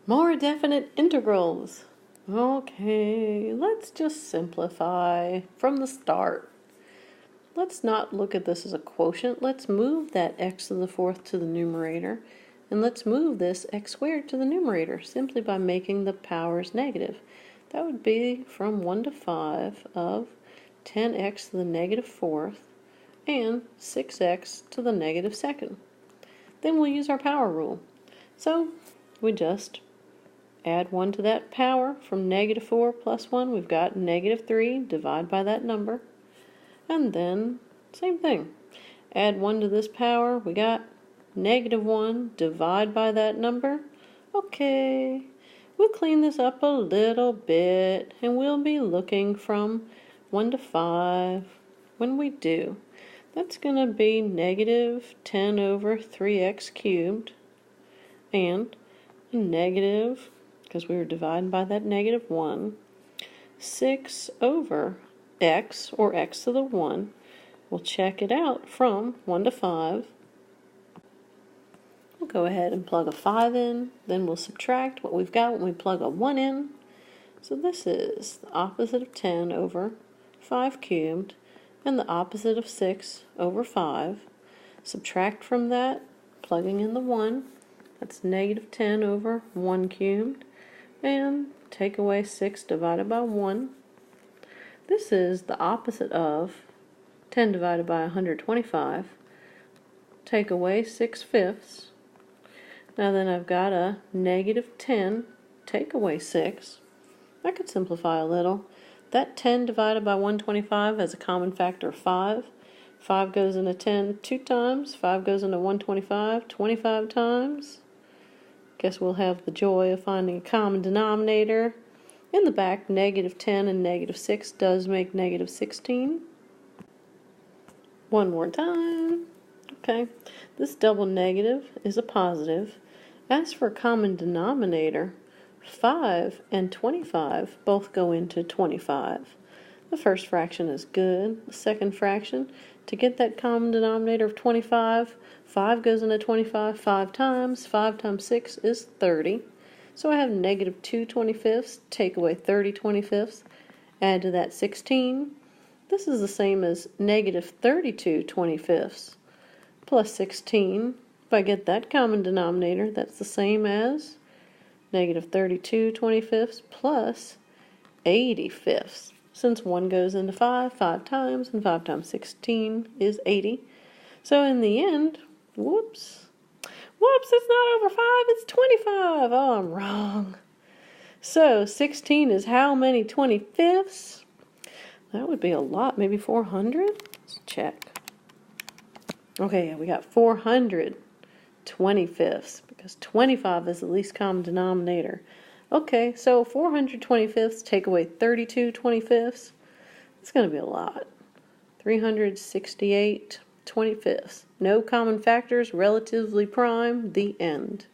More definite integrals. Okay, let's just simplify from the start. Let's not look at this as a quotient. Let's move that x to the fourth to the numerator, and let's move this x squared to the numerator simply by making the powers negative. That would be from 1 to 5 of 10x to the negative fourth and 6x to the negative second. Then we'll use our power rule. So we just add 1 to that power. From negative 4 plus 1, we've got negative 3, divide by that number. And then, same thing. Add 1 to this power, we got negative 1, divide by that number. Okay, we'll clean this up a little bit, and we'll be looking from 1 to 5 when we do. That's going to be negative 10 over 3x cubed, and a negative, because we were dividing by that negative 1, 6 over x, or x to the 1. We'll check it out from 1 to 5. We'll go ahead and plug a 5 in, then we'll subtract what we've got when we plug a 1 in. So this is the opposite of 10 over 5 cubed, and the opposite of 6 over 5. Subtract from that, plugging in the 1, that's negative 10 over 1 cubed, and take away 6 divided by 1. This is the opposite of 10 divided by 125. Take away 6/5. Now then I've got a negative 10, take away 6. I could simplify a little. That 10 divided by 125 has a common factor of 5. 5 goes into 10 2 times. 5 goes into 125 25 times. Guess we'll have the joy of finding a common denominator. In the back, negative 10 and negative 6 does make negative 16. One more time. Okay, this double negative is a positive. As for common denominator, 5 and 25 both go into 25. The first fraction is good. The second fraction, to get that common denominator of 25, 5 goes into 25 5 times. 5 times 6 is 30. So I have negative 2 25ths, take away 30 25ths, add to that 16. This is the same as negative 32 25ths plus 16. If I get that common denominator, that's the same as negative 32 25ths plus 80 fifths. Since 1 goes into 5 times, and 5 times 16 is 80. So in the end, whoops, it's not over 5, it's 25. Oh, I'm wrong. So 16 is how many 25ths? That would be a lot, maybe 400? Let's check. Okay, we got 400 25ths, because 25 is the least common denominator. Okay, so 425ths take away 32 25ths. It's going to be a lot. 368 25ths. No common factors, relatively prime, the end.